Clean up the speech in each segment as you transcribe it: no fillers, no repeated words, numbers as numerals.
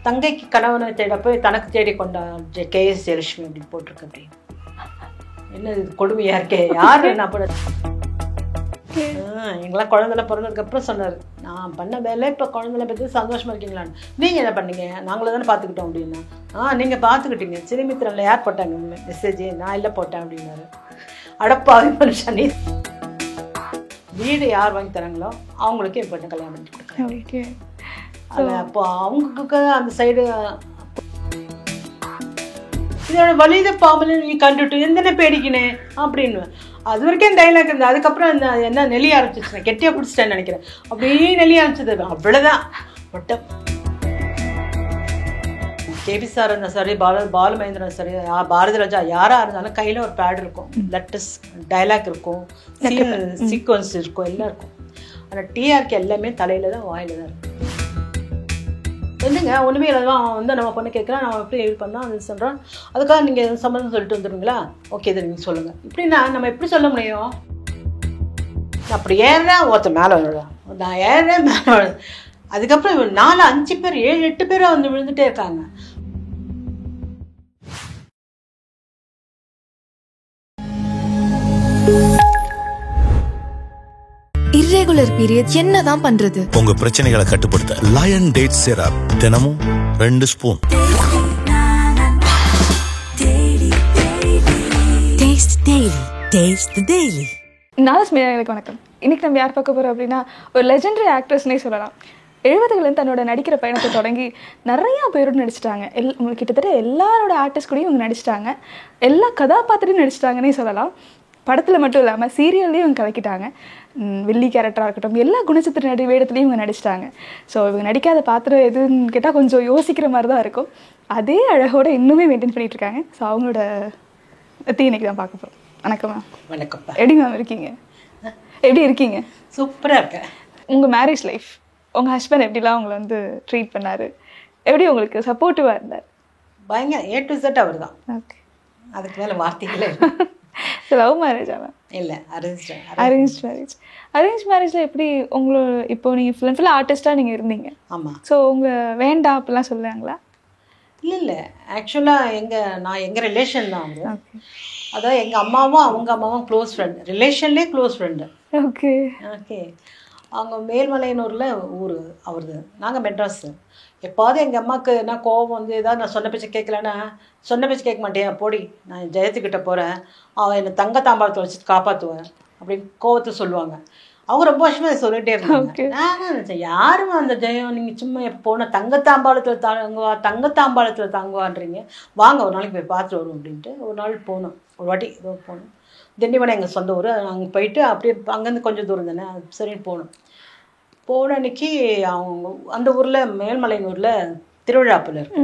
தங்கைக்கு கணவனை தேட போய் தனக்கு தேடி கொண்ட KS ஜெயலட்சுமி அப்படின்னு போட்டிருக்கு. அப்படி என்ன இது கொடுமையாக இருக்கே, யார் என்ன பண்ண. எங்களாம் குழந்தைலாம் பிறந்ததுக்கப்புறம் சொன்னார், நான் பண்ண வேலை இப்போ குழந்தைல பற்றி சந்தோஷமாக இருக்கீங்களான்னு. நீங்கள் என்ன பண்ணீங்க, நாங்களே தானே பார்த்துக்கிட்டோம் அப்படின்னா. நீங்கள் பார்த்துக்கிட்டீங்க, சினிமித்திரனில் யார் போட்டாங்க மெசேஜ், நான் இல்லை போட்டேன் அப்படின்னாரு. அடப்பாவே மனுஷன், வீடு யார் வாங்கி தராங்களோ அவங்களுக்கு என் பொண்ணு கல்யாணம் பண்ணி கொடுக்குறேன். அப்போ அவங்களுக்கு அந்த சைடு இதோட வலித பாம்பு நீ கண்டுட்டு எந்தன பேடிக்கினே அப்படின்னு அது வரைக்கும் டைலாக் இருந்தது. அதுக்கப்புறம் என்ன நெளிய ஆரம்பிச்சிருச்சேன், கெட்டியாக பிடிச்சிட்டேன்னு நினைக்கிறேன். அப்படியே நெளிய ஆரம்பிச்சது, அவ்வளோதான். பட்டம் கேபி சார் இருந்தால் சரி, பாலுமகேந்திரன் சரி, பாரதி ராஜா யாராக இருந்தாலும் கையில் ஒரு பேட் இருக்கும், லெட்டர்ஸ் டைலாக் இருக்கும், சீக்வன்ஸ் இருக்கும், எல்லாம் இருக்கும். ஆனால் டிஆர்க்கு எல்லாமே தலையில் தான் வாயில் தான் இருக்கும். இல்லைங்க ஒன்றுமே இல்லை, அவன் நம்ம பொண்ணு கேட்குறான், நம்ம எப்படி இது பண்ணோம் அது சொல்கிறான், அதுக்காக நீங்கள் சம்மந்தம் சொல்லிட்டு வந்துடுங்களா, ஓகே இதை நீங்கள் சொல்லுங்கள். இப்படின்னா நம்ம எப்படி சொல்ல முடியும். அப்படி ஏறுறேன் ஒருத்த மேலே விழுறேன், நான் ஏறுறேன் மேலே விழு. அதுக்கப்புறம் 4-5 பேர் 7-8 பேராக வந்து விழுந்துட்டே இருக்காங்க. irregular periods என்னதான் பண்றது? உங்க பிரச்சனைகளை கட்டுப்படுத்த லயன் டேட் சிரப் தினமும் 2 ஸ்பூன். நாளஸ்மேயர்களுக்கு வணக்கம். இன்னைக்கு நம்ம யார் பார்க்க போறோம் அப்படின்னா, ஒரு லெஜெண்டரி ஆக்ட்ரஸ்னே சொல்லலாம். 70களில் தன்னோட நடிக்கிற பயணத்தை தொடங்கி நிறையா பேரோடு நடிச்சிட்டாங்க. கிட்டத்தட்ட எல்லாரோட ஆர்டிஸ்ட் கூடயும் இவங்க நடிச்சிட்டாங்க. எல்லா கதாபாத்திரையும் நடிச்சிட்டாங்கன்னே சொல்லலாம். படத்தில் மட்டும் இல்லாமல் சீரியல்லையும் இவங்க கலக்கிட்டாங்க. வில்லி கேரக்டராக இருக்கட்டும், எல்லா குணச்சித்திர வேடத்துலையும் இவங்க நடிச்சிட்டாங்க. ஸோ இவங்க நடிக்காத பாத்திரம் எதுன்னு கேட்டால் கொஞ்சம் யோசிக்கிற மாதிரி தான் இருக்கும். அதே அழகோடு இன்னுமே மெயின்டைன் பண்ணிகிட்டு இருக்காங்க. ஸோ அவங்களோட பற்றி இன்னைக்கு தான் பார்க்க போகிறோம். வணக்கம் மேம். வணக்கம். எப்படி மேம் இருக்கீங்க? எப்படி இருக்கீங்க? சூப்பராக இருக்கேன். உங்கள் மேரேஜ் லைஃப், உங்கள் ஹஸ்பண்ட் எப்படிலாம் உங்களை வந்து ட்ரீட் பண்ணார், எப்படி உங்களுக்கு சப்போர்ட்டிவாக இருந்தார்? பயங்கர A to Z அவர் தான். ஓகே, அதுக்கு மேலே வார்த்தைகளே. ஸோ லவ் மேரேஜா மேம்? இல்லை, அரேஞ்ச் மேரேஜ். அரேஞ்ச் மேரேஜில் எப்படி உங்களை இப்போ நீங்கள் ஃபுல்லாக ஆர்டிஸ்டாக நீங்கள் இருந்தீங்க? ஆமாம். ஸோ உங்கள் வேண்டாம் அப்படிலாம் சொல்லுவாங்களா? இல்லை ஆக்சுவலாக நான் எங்கள் ரிலேஷன் தான் அவங்க. அதாவது எங்கள் அம்மாவும் அவங்க அம்மாவும் க்ளோஸ் ஃப்ரெண்டு, ரிலேஷன்லேயே க்ளோஸ் ஃப்ரெண்டு. ஓகே. அவங்க மேல்மலையனூரில் ஊர் அவருது, நாங்கள் மெட்ராஸு. எப்போது எங்கள் அம்மாவுக்கு என்ன கோவம் வந்து ஏதாவது நான் சொன்ன பேச்சு கேட்கலன்னா, சொன்ன பேச்சு கேட்க மாட்டேன் போடி, நான் ஜெயத்துக்கிட்ட போகிறேன், அவன் என்னை தங்க தாம்பாளத்தை வச்சுட்டு காப்பாற்றுவேன் அப்படின்னு கோவத்தை சொல்லுவாங்க. அவங்க ரொம்ப வருஷமாக அதை சொல்லிகிட்டே இருந்தாங்க. நான் நினச்சேன், யாரும் அந்த ஜெயம் நீங்கள் சும்மா எப்போ போனால் தங்கத்தாம்பாளத்தில் தாங்குவான்றீங்க, வாங்க ஒரு நாளைக்கு போய் பார்த்துட்டு வரும் அப்படின்ட்டு ஒரு நாள் போனோம். ஒரு வாட்டி ஏதோ போனோம். திண்டிவனம் எங்கள் சொந்த ஊர். அங்கே போயிட்டு அப்படியே அங்கேருந்து கொஞ்சம் தூரம் தானே, சரின்னு போன அன்றைக்கி அவங்க அந்த ஊரில் மேல்மலையனூரில் திருவிழாப்பில் இருக்கு.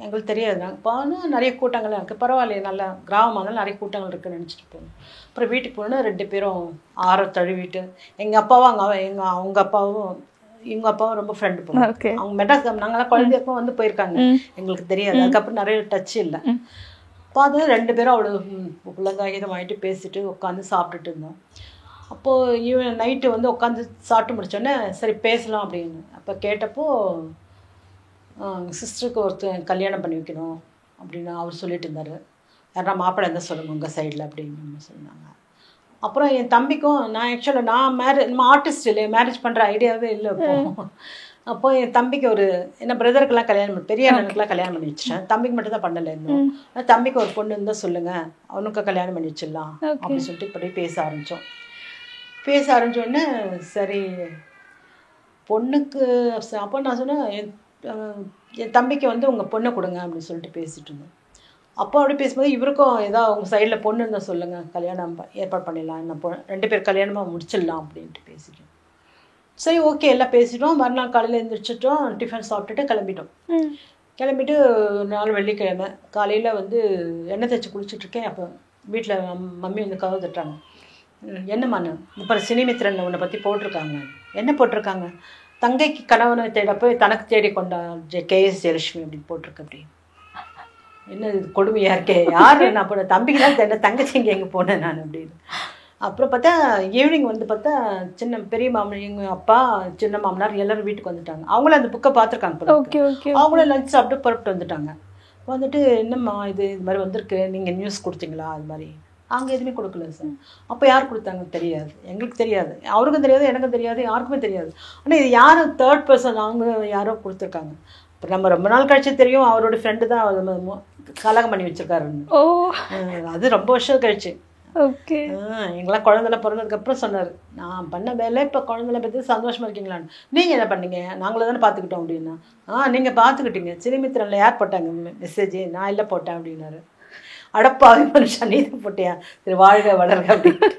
எங்களுக்கு தெரியாது. நாங்கள் போனால் நிறைய கூட்டங்கள்லாம் இருக்குது, பரவாயில்லையே நல்லா கிராமமானாலும் நிறைய கூட்டங்கள் இருக்குதுன்னு நினச்சிட்டு போனோம். அப்புறம் வீட்டுக்கு போனோன்னா 2 பேரும் ஆற தழுவிட்டு, எங்கள் அப்பாவும் அவங்க அப்பாவும் இவங்க அப்பாவும் ரொம்ப ஃப்ரெண்டு போனோம். அவங்க மெட்ராஸ் நாங்களாம் குழந்தைக்கும் வந்து போயிருக்காங்க, எங்களுக்கு தெரியாது. அதுக்கப்புறம் நிறைய டச் இல்லை. பார்த்தா 2 பேரும் அவ்வளோ உலகாகிதமாகிட்டு பேசிட்டு உட்காந்து சாப்பிட்டுட்டு இருந்தோம். அப்போது நைட்டு வந்து உட்காந்து சாப்பிட்டு முடித்தோடனே சரி பேசலாம் அப்படின்னு. அப்போ கேட்டப்போ சிஸ்டருக்கு ஒருத்தர் கல்யாணம் பண்ணி வைக்கணும் அப்படின்னு அவர் சொல்லிட்டு இருந்தார். யாரா மாப்பிள்ளை இருந்தால் சொல்லுங்கள் உங்கள் சைடில் அப்படின்னு சொன்னாங்க. அப்புறம் என் தம்பிக்கும் நான் ஆக்சுவலாக நம்ம ஆர்டிஸ்ட் இல்லை, மேரேஜ் பண்ணுற ஐடியாவே இல்லை. அப்போ என் தம்பிக்கு என்ன பிரதருக்கெல்லாம் கல்யாணம் பெரிய அண்ணனுக்குலாம் கல்யாணம் பண்ணி வச்சிட்டேன், தம்பிக்கு மட்டும் தான் பண்ணலை இன்னும். ஆனால் தம்பிக்கு ஒரு பொண்ணு இருந்தால் சொல்லுங்கள், அவனுக்கு கல்யாணம் பண்ணி வச்சிடலாம் அப்படின்னு சொல்லிட்டு இப்படி பேச ஆரம்பித்தோடனே சரி பொண்ணுக்கு. அப்போ நான் சொன்னேன், என் தம்பிக்கு வந்து உங்கள் பொண்ணை கொடுங்க அப்படின்னு சொல்லிட்டு பேசிகிட்டு இருந்தோம். அப்போ அப்படி பேசும்போது இவருக்கும் ஏதாவது உங்கள் சைடில் பொண்ணு இருந்தால் சொல்லுங்கள், கல்யாணம் ஏற்பாடு பண்ணிடலாம், என்ன 2 பேர் கல்யாணமாக முடிச்சிடலாம் அப்படின்ட்டு பேசிட்டோம். சரி ஓகே எல்லாம் பேசிட்டோம். மறுநாள் காலையில் எழுந்திரிச்சிட்டோம், டிஃபன் சாப்பிட்டுட்டு கிளம்பிட்டு ஒரு நாள் வெள்ளிக்கிழமை காலையில் வந்து எண்ணெய் தேய்ச்சி குளிச்சுட்ருக்கேன். அப்போ வீட்டில் மம்மி வந்து கதவு தட்டுறாங்க. என்னம்மாண்ணு, இப்போ சினிமித்திரனில் உன்னை பற்றி போட்டிருக்காங்க. என்ன போட்டிருக்காங்க? தங்கைக்கு கணவனை தேட போய் தனக்கு தேடி கொண்ட KS ஜெயலட்சுமி அப்படின்னு போட்டிருக்கு. அப்படி என்ன இது கொடுமையாக இருக்கே, யார் நான் போன தம்பிக்கு தான் தேட, தங்கச்சி இங்கே எங்கே போனேன் நான் அப்படின்னு. அப்புறம் பார்த்தா ஈவினிங் வந்து பார்த்தா சின்ன பெரிய மாமனார் எங்கள் அப்பா சின்ன மாமனார் எல்லோரும் வீட்டுக்கு வந்துட்டாங்க. அவங்களும் அந்த புக்கை பார்த்துருக்காங்க. Okay okay. அவங்களும் லஞ்ச் சாப்பிட்டு புறப்பட்டு வந்துட்டாங்க. வந்துட்டு என்னம்மா இது மாதிரி வந்திருக்கு, நீங்கள் நியூஸ் கொடுத்தீங்களா? அது மாதிரி அங்கே எதுவுமே கொடுக்கல சார். அப்போ யார் கொடுத்தாங்க தெரியாது, எங்களுக்கு தெரியாது, அவருக்கும் தெரியாது, எனக்கும் தெரியாது, யாருக்குமே தெரியாது. ஆனால் இது யாரும் தேர்ட் பர்சன் அவங்க யாரோ கொடுத்துருக்காங்க. இப்போ நம்ம ரொம்ப நாள் கழிச்சு தெரியும் அவரோட ஃப்ரெண்டு தான் கலகம் பண்ணி வச்சுருக்காருன்னு. ஓ, அது ரொம்ப வருஷம் கழிச்சு. ஓகே. எங்களாம் குழந்தைல பிறந்ததுக்கப்புறம் சொன்னார், நான் பண்ண வேலை இப்போ குழந்தைல பற்றி சந்தோஷமாக இருக்கீங்களான்னு. நீங்கள் என்ன பண்ணீங்க? நாங்களே தானே பார்த்துக்கிட்டோம் அப்படின்னா. நீங்கள் பார்த்துக்கிட்டீங்க, சிலிமித்திரனில் யார் போட்டாங்க மெசேஜ்? நான் இல்லை போட்டேன் அப்படின்னாரு. அடப்பாவே மனுஷன், நீ தான் போட்டியா? சரி வாழ்க வளர்க அப்படின்னு.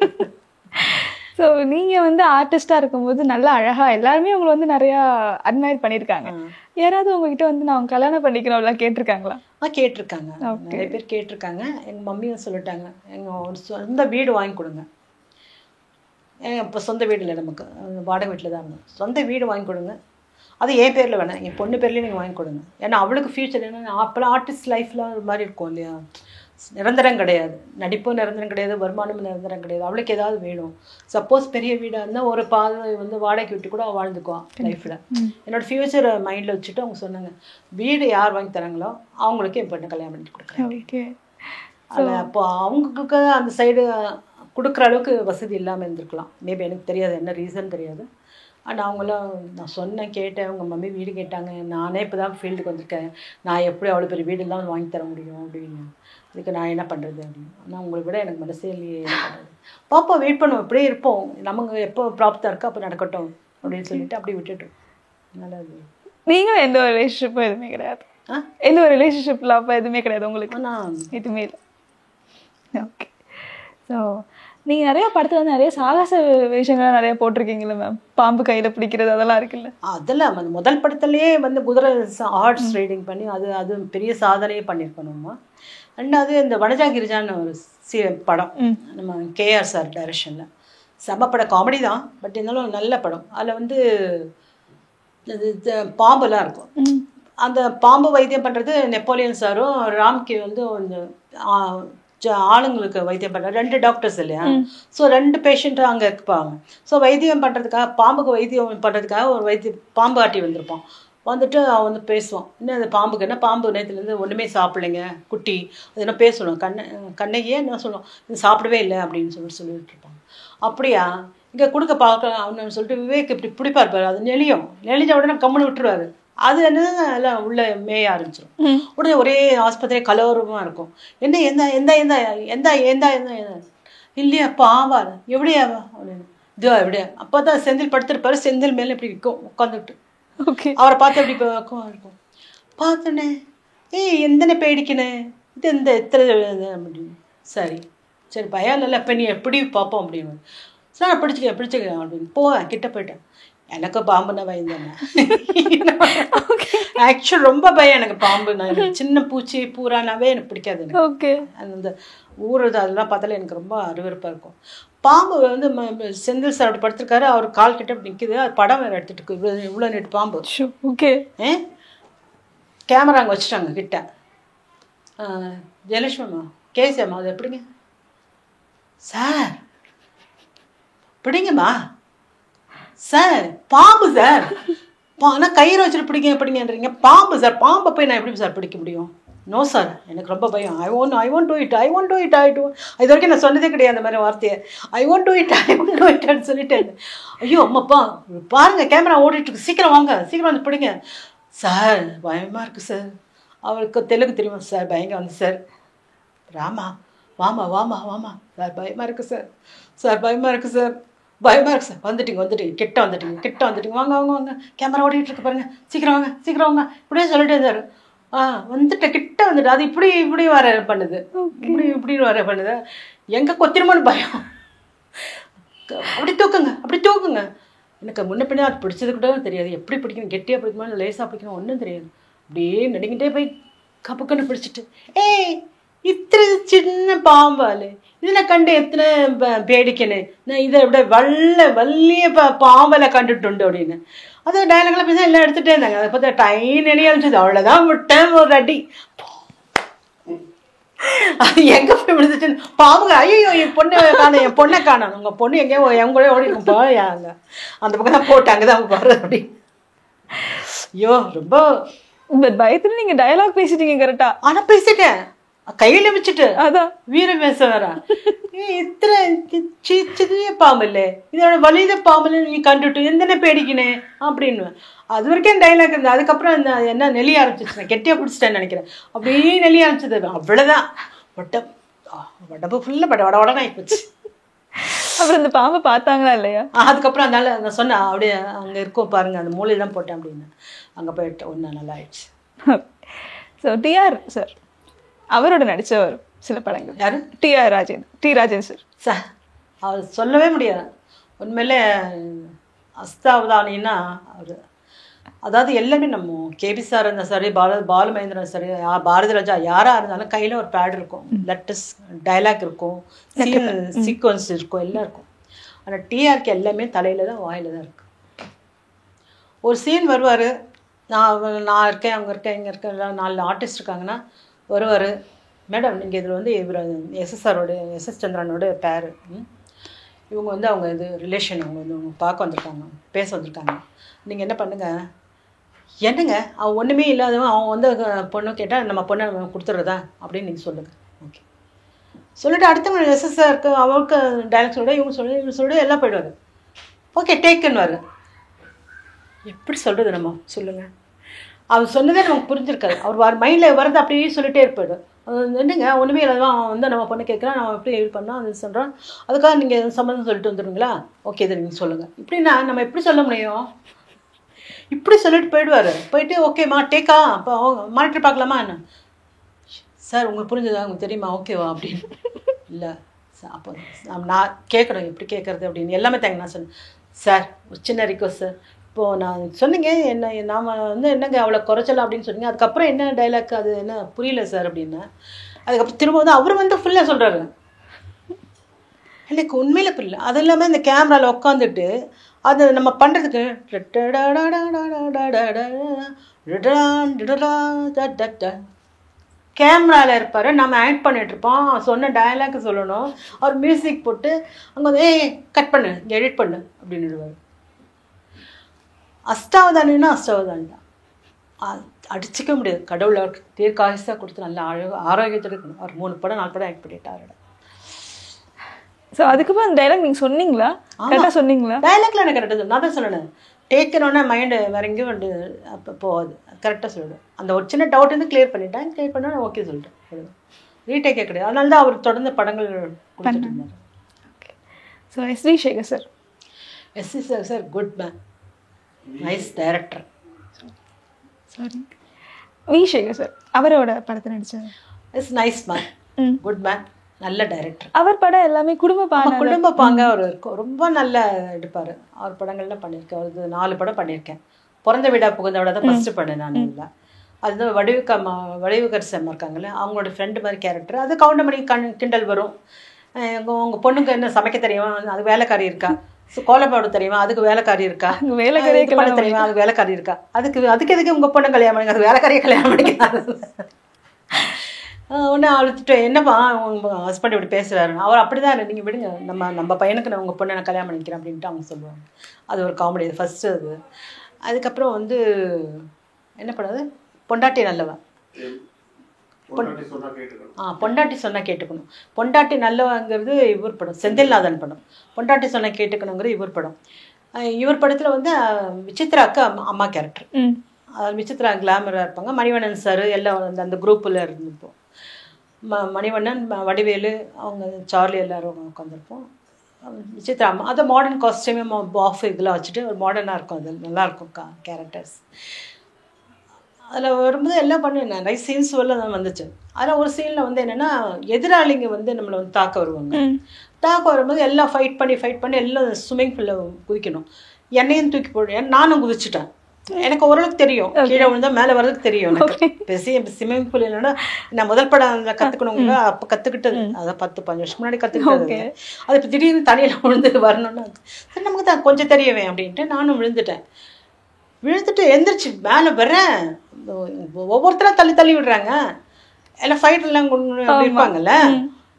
ஸோ நீங்கள் வந்து ஆர்டிஸ்டாக இருக்கும்போது நல்லா அழகாக எல்லாருமே உங்களை வந்து நிறையா அட்மையர் பண்ணியிருக்காங்க. யாராவது உங்ககிட்ட வந்து நான் கல்யாணம் பண்ணிக்கணும் அப்படிலாம் கேட்டிருக்காங்களா? கேட்டிருக்காங்க, நிறைய பேர் கேட்டிருக்காங்க. எங்கள் மம்மியும் சொல்லிட்டாங்க, எங்கள் ஒரு சொந்த வீடு வாங்கி கொடுங்க. இப்போ சொந்த வீடு இல்லை, நமக்கு வாடகை வீட்டில் தான் இருந்தோம். சொந்த வீடு வாங்கி கொடுங்க, அது என் பேரில் வேணாம், என் பொண்ணு பேர்லேயும் நீங்கள் வாங்கி கொடுங்க. ஏன்னா அவளுக்கு ஃப்யூச்சர் என்ன, அப்போல்லாம் ஆர்டிஸ்ட் லைஃப்பில் ஒரு மாதிரி இருக்கும் இல்லையா, நிரந்தரம் கிடையாது, நடிப்பும் நிரந்தரம் கிடையாது, வருமானமும் நிரந்தரம் கிடையாது. அவளுக்கு ஏதாவது வேணும். சப்போஸ் பெரிய வீடாக இருந்தால் ஒரு பாதை வந்து வாடகைக்கு விட்டு கூட வாழ்ந்துக்குவான் லைஃப்பில். என்னோடய ஃப்யூச்சரை மைண்டில் வச்சுட்டு அவங்க சொன்னாங்க, வீடு யார் வாங்கி தராங்களோ அவங்களுக்கு என் பொண்ணு கல்யாணம் பண்ணி கொடுக்குறேன். அதில் அப்போ அவங்களுக்கு அந்த சைடு கொடுக்குற அளவுக்கு வசதி இல்லாமல் இருந்திருக்கலாம். மேபி எனக்கு தெரியாது, என்ன ரீசன் தெரியாது. அண்ட் அவங்களாம் நான் சொன்னேன், கேட்டேன். அவங்க மம்மி வீடு கேட்டாங்க. நானே இப்போ தான் ஃபீல்டுக்கு வந்திருக்கேன், நான் எப்படி அவ்வளோ பெரிய வீடெல்லாம் வாங்கி தர முடியும் அப்படின்னு. அதுக்கு நான் என்ன பண்ணுறது அப்படின்னு. ஆனால் உங்களை விட எனக்கு மனசே இல்லையே, என்ன பண்ணுறது. பாப்பா வெயிட் பண்ணுவோம், இப்படியே இருப்போம், நமக்கு எப்போ ப்ராப்தம் இருக்கோ அப்போ நடக்கட்டும் அப்படின்னு சொல்லிட்டு அப்படியே விட்டுட்டோம். நல்லது. நீங்களும் எந்த ஒரு ரிலேஷன்ஷிப்பும் எதுவுமே கிடையாது? எந்த ஒரு ரிலேஷன்ஷிப்பில் அப்போ எதுவுமே கிடையாது உங்களுக்கு? நான் எதுவுமே இல்லை. ஓகே. ஸோ நீங்கள் நிறையா படத்தில் வந்து நிறைய சாகச விஷயங்கள்லாம் நிறையா போட்டிருக்கீங்களா மேம்? பாம்பு கையில் பிடிக்கிறது அதெல்லாம் இருக்குல்ல? அதெல்லாம் அந்த முதல் படத்துலேயே வந்து குதிரை ஹார்ஸ் ரைடிங் பண்ணி அது பெரிய சாதனையே பண்ணியிருக்கணுமா. ரெண்டாவது இந்த வனஜா கிரிஜான்னு ஒரு படம், நம்ம கேஆர் சார் டைரக்ஷனில் செம்ம படம், காமெடி தான், பட் இருந்தாலும் நல்ல படம். அதில் வந்து பாம்பெல்லாம் இருக்கும். அந்த பாம்பு வைத்தியம் பண்ணுறது நெப்போலியன் சாரும் ராம்கே வந்து கொஞ்சம் ஆளுங்களுக்கு வைத்தியம் பண்ணுறாங்க. 2 டாக்டர்ஸ் இல்லையா, ஸோ 2 பேஷண்ட்டு அங்கே இருப்பாங்க. ஸோ வைத்தியம் பண்ணுறதுக்காக, பாம்புக்கு வைத்தியம் பண்ணுறதுக்காக ஒரு பாம்பு ஆட்டி வந்திருப்பான். வந்துட்டு அவன் வந்து பேசுவான், இன்னும் அந்த பாம்புக்கு என்ன, பாம்பு நேரத்துலேருந்து ஒன்றுமே சாப்பிடலைங்க குட்டி, அது என்ன பேசணும், கண்ணையே என்ன சொல்லுவோம், இது சாப்பிடவே இல்லை அப்படின்னு சொல்லிட்டு இருப்பாங்க. அப்படியா இங்கே கொடுக்க பார்க்கலாம் அப்படின்னு சொல்லிட்டு விவேக் இப்படி பிடிப்பார், அது நெளிஞ்ச உடனே கம்முன்னு விட்டுருவாரு. அது என்ன எல்லாம் உள்ள மேய ஆரம்பிச்சிடும். உடனே ஒரே ஆஸ்பத்திரி கலவரமாக இருக்கும். என்ன எந்த எந்த எந்த எந்த எந்த எந்த இல்லையா பாவா எப்படியா அப்படின்னு இதுவா எப்படியா. அப்போ தான் செந்தில் படுத்துருப்பாரு, செந்தில் மேலே இப்படி இருக்கும் உட்காந்துட்டு. ஓகே. அவரை பார்த்து அப்படி இருக்கும். பார்த்தோன்னே எந்தனை பேடிக்கினே இது எந்த எத்தனை அப்படின்னு. சரி சரி பயம் இல்லைல்ல, இப்போ நீ எப்படி பார்ப்போம் அப்படின்னு. சரி நான் பிடிச்சிக்கிறேன் அப்படின்னு போவேன். கிட்ட போயிட்டேன். எனக்கு பாம்புன்னா பயம் தானே. ஆக்சுவல் ரொம்ப பயம் எனக்கு பாம்பு. நான் சின்ன பூச்சி பூரானாவே எனக்கு பிடிக்காது. எனக்கு அந்த ஊறுது அதெல்லாம் பார்த்தாலே எனக்கு ரொம்ப அருவருப்பாக இருக்கும். பாம்பு வந்து செந்தில் சார் அப்படி படுத்திருக்காரு, அவர் கால் கிட்ட அப்படி நிற்கிது, அது படம் வேறு எடுத்துட்டு இருக்கு, இவ்வளோ நீட்டு பாம்பு. ஓகே. கேமரா அங்கே வச்சுட்டாங்க கிட்ட. ஜெயலட்சுமிம்மா கேசியம்மா அது எப்படிங்க சார், பிடிங்கம்மா சார், பாம்பு சார், ஆனால் கயிறு வச்சுட்டு பிடிங்கன்றீங்க, பாம்பு சார், பாம்பை போய் நான் எப்படி சார் பிடிக்க முடியும்? நோ சார், எனக்கு ரொம்ப பயம். I won't do it. இது வரைக்கும் நான் சொன்னதே கிடையாது அந்த மாதிரி வார்த்தையை. ஐ ஒன்ட் டூ இட்னு சொல்லிட்டேன். ஐயோ அம்மாப்பா பாருங்கள் கேமரா ஓடிட்டுருக்கு, சீக்கிரம் வாங்க, சீக்கிரம் வந்து பிடிங்க சார், பயமாக இருக்குது சார். அவருக்கு தெலுங்கு தெரியுமா சார், பயங்க வந்து சார், ராமா வாமா வாமா வாமா சார், பயமாக இருக்குது சார், சார் பயமாக இருக்குது சார், பயமாக இருக்குது சார். வந்துட்டீங்க கிட்ட வந்துட்டீங்க வாங்க கேமரா ஓடிட்டு இருக்கு பாருங்க, சீக்கிரம் வாங்க இப்படியே சொல்லிட்டே சார். வந்துட்டு கிட்ட வந்துட்டு அது இப்படி வர பண்ணுது, இப்படி வர பண்ணுது. எங்கே கொத்திரமானு பயம். அப்படி தூக்குங்க. எனக்கு முன்ன பின்னே அது பிடிச்சது கூட தெரியாது, எப்படி பிடிக்கணும், கெட்டியாக பிடிக்கணும் இல்லை லேசாக பிடிக்கணும் ஒன்றும் தெரியாது. அப்படியே நடிக்கிட்டே போய் கப்புக்கன்னு பிடிச்சிட்டு, இத்தனை சின்ன பாம்பால் இதில் கண்டு எத்தனை பேடிக்கணு, நான் இதை விட வள்ளிய பாம்பலை கண்டுட்டு அப்படின்னு அது டைலாக்லாம் பேச எல்லாம் எடுத்துகிட்டே இருந்தாங்க. அதை பார்த்தா டைன் எண்ணி அனுப்பிச்சது, அவ்வளோதான் விட்டேன் ஒரு அடி. அது எங்கே போய் விழுந்துச்சுன்னு பாவங்க ஐயோ என் பொண்ணை காணும் உங்கள் பொண்ணு எங்கேயோ என் கூட ஓடி இருக்கும்பா அங்கே அந்த பக்கம் தான் போட்டு அங்கே தான் போடுறது அப்படி. ஐயோ ரொம்ப பயத்துல நீங்க டயலாக் பேசிட்டீங்க கரெக்டா. ஆனா பேசிட்டேன் கையில வச்சுட்டு அதான் வீரம் பேச வர இத்தனை சிறிய பாம்பல்லே இதோட வலித பாம்பல் நீ கண்டுட்டு எந்தன பேடிக்கினே அப்படின்னு அது வரைக்கும் டைலாக் இருந்தது. அதுக்கப்புறம் இந்த என்ன நெளிய ஆரம்பிச்சிச்சு கெட்டியா பிடிச்சிட்டேன்னு நினைக்கிறேன். அப்படியே நெளிய ஆரம்பிச்சது அவ்வளவுதான். உடம்பு ஃபுல்லா வடவடன்னு ஆயிப்போச்சு. அப்புறம் இந்த பாம்பை பார்த்தாங்களா இல்லையா? அதுக்கப்புறம் அதனால நான் சொன்னேன் அப்படியே அங்கே இருக்கோம் பாருங்க அந்த மூலையை தான் போட்டேன் அப்படின்னு. அங்கே போயிட்டு ஒன்று நல்லா ஆயிடுச்சு. ஸோ டிஆர் சார் அவரோட நடித்தவர் சில படங்கள் யாரு? டி ராஜேந்திரன் சார் அவர் சொல்லவே முடியாது உண்மையிலே. அஸ்தாவதானின்னா அவர் அதாவது எல்லாமே நம்ம கேபி சார் இருந்தால் சரி பாலுமகேந்திரன் சரி பாரதி ராஜா யாராக இருந்தாலும் கையில் ஒரு பேட் இருக்கும், லெட்டஸ் டைலாக் இருக்கும், சீக்வன்ஸ் இருக்கும், எல்லாம் இருக்கும். ஆனால் டிஆர்க்கு எல்லாமே தலையில் தான் வாயில் தான் இருக்கு. ஒரு சீன் வருவார், நான் இருக்கேன் அங்கே இருக்கேன் இங்கே இருக்கேன் எல்லாம் 4 ஆர்டிஸ்ட் இருக்காங்கன்னா வருவார். மேடம் நீங்கள் இதில் வந்து இவர் எஸ்எஸ் சந்திரனோட பேர் இவங்க வந்து அவங்க இது ரிலேஷன் அவங்க வந்து பார்க்க வந்திருக்காங்க பேச வந்திருக்காங்க. நீங்கள் என்ன பண்ணுங்கள் என்னங்க அவன் ஒன்றுமே இல்லாதவன் அவன் வந்து பொண்ணு கேட்டால் நம்ம பொண்ணை நம்ம கொடுத்துட்றதா அப்படின்னு நீங்கள் சொல்லுங்கள். ஓகே சொல்லிவிட்டு அடுத்தவங்க எஸ்எஸ்ஸாக இருக்கு அவருக்கு டைலாக் சொல்லிட இவங்க சொல்லிட எல்லாம் போய்டுவார். ஓகே டேக்குன்னு எப்படி சொல்கிறது நம்ம சொல்லுங்கள். அவர் சொன்னதே நமக்கு புரிஞ்சிருக்காது. அவர் மைண்டில் வரது அப்படியே சொல்லிகிட்டே இருப்பார். என்னங்க ஒன்றுமே இல்லாதவன் அவன் வந்து நம்ம பொண்ணு கேட்குறான் நம்ம எப்படி இது பண்ணோம் அது சொல்கிறோம் அதுக்காக நீங்கள் சம்மந்தம் சொல்லிட்டு வந்துடுங்களா ஓகே இதை நீங்கள் சொல்லுங்கள் இப்படின்னா நம்ம எப்படி சொல்ல முடியும். இப்படி சொல்லிட்டு போயிடுவார். போயிட்டு ஓகேம்மா டேக்கா அப்போ மானிட்டர் பார்க்கலாமா என்ன சார் உங்களுக்கு புரிஞ்சதா உங்களுக்கு தெரியுமா ஓகேவா அப்படின்னு. இல்லை சார் அப்போ நான் கேட்கணும் எப்படி கேட்குறது அப்படின்னு எல்லாமே தேங்க. நான் சொன்னேன் சார் ஒரு சின்ன ரிக்வஸ்ட் சார் இப்போது நான் சொன்னீங்க என்ன நாம் வந்து என்னங்க அவ்வளோ குறைச்சலாம் அப்படின்னு சொன்னீங்க அதுக்கப்புறம் என்ன டைலாக் அது என்ன புரியல சார் அப்படின்னா அதுக்கப்புறம் திரும்ப வந்து அவர் வந்து ஃபுல்லாக சொல்கிறாரு. எனக்கு உண்மையில புரியல. அது இல்லாமல் இந்த கேமராவில் உட்காந்துட்டு அது நம்ம பண்ணுறதுக்கு கேமராவில் இருப்பார், நம்ம ஆக்ட் பண்ணிகிட்ருப்போம், அவன் சொன்ன டயலாக் சொல்லணும், அவர் மியூசிக் போட்டு அங்கே வந்து கட் பண்ணு எடிட் பண்ணு அப்படின்னுடுவார். அஷ்டாவதானின்னா அஷ்டாவதானி தான் அடிச்சிக்க முடியாது. கடவுள் அவருக்கு தீர்க்காயுசாக கொடுத்து நல்லா ஆரோக்கியத்தோடு இருக்கணும். அவர் 3 படம் 4 படம் ஆக்ட் பண்ணிட்டாரு. ஸோ அதுக்கப்புறம் அந்த டைலாக் நீங்கள் சொன்னீங்களா கரெக்டாக சொன்னீங்களா? டைலாக்ல எனக்கு கரெக்டாக நான் தான் சொல்லணும். டேக்கனோடனே மைண்டு வேற எங்கேயும் வந்து அப்போ போகாது கரெக்டாக சொல்லிவிடும். அந்த ஒரு சின்ன டவுட் வந்து கிளியர் பண்ணிட்டேன். கிளியர் பண்ணால் ஓகே சொல்லிட்டேன். ரீடேக்கே கிடையாது. அதனால தான் அவர் தொடர்ந்து படங்கள் கொடுத்துட்டு இருந்தார். Okay so SV Sekar sir. SV Sekar sir good man, nice director. Sorry V Sekar sir அவரோட படத்தை நடித்தார். Is nice man, good man, நல்ல டைரக்டர். அவர் படம் எல்லாமே குடும்ப பாங்க அவர் இருக்கும். ரொம்ப நல்லா எடுப்பார். அவர் படங்கள்லாம் பண்ணியிருக்கேன். அவருக்கு 4 படம் பண்ணியிருக்கேன். பிறந்த வீடா புகுந்த விட தான் ஃபஸ்ட்டு பண்ணேன் நான். இல்லை அதுதான் வடிவுகர் செம்மா இருக்காங்களே அவங்களோட ஃப்ரெண்டு மாதிரி கேரக்டர். அது கவுண்டமணி கிண்டல் வரும். உங்கள் பொண்ணுக்கு என்ன சமைக்க தெரியும் அது வேலைக்காரி இருக்கா, கோலப்பாடு தெரியுமா அதுக்கு வேலைக்காரி இருக்கா, வேலைக்காரி தெரியுமா அதுக்கு வேலைக்காரி இருக்கா, அதுக்கு எதுக்கு உங்கள் பொண்ணு கல்யாணம் பண்ணிக்க அது வேலைக்காரியை கல்யாணம் பண்ணிக்கிறாரு. ஒன்று அழுத்துட்டு என்னப்பா உங்கள் ஹஸ்பண்ட் இப்படி பேசுகிறாரு. அவர் அப்படி தான் நீங்கள் விடுங்க நம்ம பையனுக்கு நான் உங்கள் பொண்ணை நான் கல்யாணம் பண்ணிக்கிறேன் அப்படின்ட்டு அவங்க சொல்லுவாங்க. அது ஒரு காமெடி ஃபஸ்ட்டு அது. அதுக்கப்புறம் வந்து என்ன பண்ணது பொண்டாட்டி நல்லவன். பொண்டாட்டி சொன்னால் கேட்டுக்கணும். பொண்டாட்டி நல்லவங்கிறது இவர் படம், செந்தில்நாதன் படம். பொண்டாட்டி சொன்னால் கேட்டுக்கணுங்கிறது இவர் படம். இவர் படத்தில் வந்து விசித்ராவுக்கு அம்மா கேரக்டர். விசித்ரா கிளாமராக இருப்பாங்க. மணிவண்ணன் சார் எல்லாம் அந்த குரூப்பில் இருந்துப்போம். மணிவண்ணன் வடிவேலு அவங்க சார்லி எல்லோரும் உட்காந்துருப்போம். விசித்ரா அம்மா அது மாடர்ன் காஸ்டியூமே பாஃப் இதெல்லாம் வச்சுட்டு ஒரு மாடர்னாக இருக்கும். அது நல்லாயிருக்கும் கேரக்டர்ஸ். அதில் வரும்போது எல்லாம் பண்ணுவேன். நிறைய சீன்ஸ் எல்லாம் வந்துச்சு. அதில் ஒரு சீனில் வந்து என்னென்னா எதிராளிங்க வந்து நம்மளை வந்து தாக்க வருவாங்க. தாக்க வரும்போது எல்லாம் ஃபைட் பண்ணி எல்லாம் ஸ்விம்மிங் பூலில் குதிக்கணும். என்னையும் தூக்கி போடுவேன். நானும் குதிச்சுட்டேன். எனக்கு ஓரளவுக்கு தெரியும், கீழே விழுந்தா மேலே வர்றதுக்கு தெரியும். எனக்கு பேசி ஸ்விம்மிங் பூல் இல்லைன்னா நான் முதல் படம் கற்றுக்கணுங்க அப்போ கற்றுக்கிட்டது. அதை 10-15 வருஷம் முன்னாடி கற்றுக்கிட்டது. அது இப்போ திடீர்னு தண்ணியில் விழுந்து வரணும்னா சரி நமக்கு தான் கொஞ்சம் தெரியவே அப்படின்ட்டு நானும் விழுந்துட்டு எந்திரிச்சு மேலே வரேன். ஒவ்வொருத்தராக தள்ளி விடுறாங்க. எல்லாம் ஃபைட்டெல்லாம் கொண்டு இருப்பாங்கல்ல,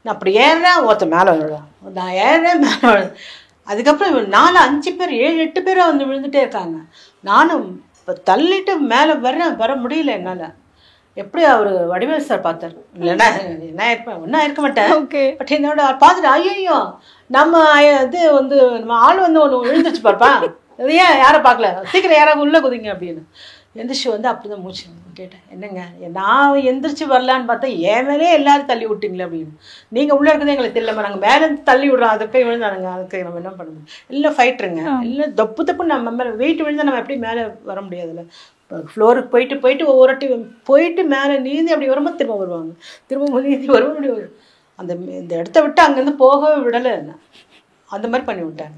நான் அப்படி ஏறுறேன், ஒருத்தன் மேலே விழுறான், நான் ஏறுறேன் மேலே விழுறேன். அதுக்கப்புறம் 4 5 பேர் 7 8 பேராக வந்து விழுந்துட்டே இருக்காங்க. நானும் இப்போ தள்ளிட்டு மேலே வர முடியல என்னால். எப்படி அவர் வடிவேல் சார் பார்த்தார், இல்லைன்னா என்ன இருப்பேன் ஒன்றா இருக்க மாட்டேன். பட் என்னோட பார்த்துட்டு ஐயோ நம்ம இது வந்து நம்ம ஆள் வந்து ஒன்று விழுந்துச்சு பார்ப்பா, அது ஏன் யாரை பார்க்கல, சீக்கிரம் யாராவது உள்ளே குதிங்க அப்படின்னு. எந்திரிச்சு வந்து அப்படி தான் மூச்சு கேட்டேன், என்னங்க நான் எந்திரிச்சு வரலான்னு பார்த்தா என் மேலே எல்லாரும் தள்ளி விட்டீங்களே அப்படின்னு. நீங்கள் உள்ளே இருக்கிறதே எங்களுக்கு தெரியலமா, நாங்கள் மேலேருந்து தள்ளி விடுறோம், அதை போய் விழுந்தானுங்க, அதுக்கு நம்ம என்ன பண்ண முடியும், இல்லை ஃபைட்டுருங்க, இல்லை தப்பு நம்ம மேலே வெயிட் விழுந்தால் நம்ம எப்படி மேலே வர முடியாதுல்ல. ஃப்ளோருக்கு போயிட்டு ஒவ்வொரு வாட்டி போயிட்டு மேலே நீந்தி அப்படி வரும்போது திரும்ப வருவாங்க, திரும்ப நீந்தி வருவோம், அப்படி வரும். இந்த இடத்த விட்டு அங்கேருந்து போகவே விடலை, அந்த மாதிரி பண்ணி விட்டாங்க.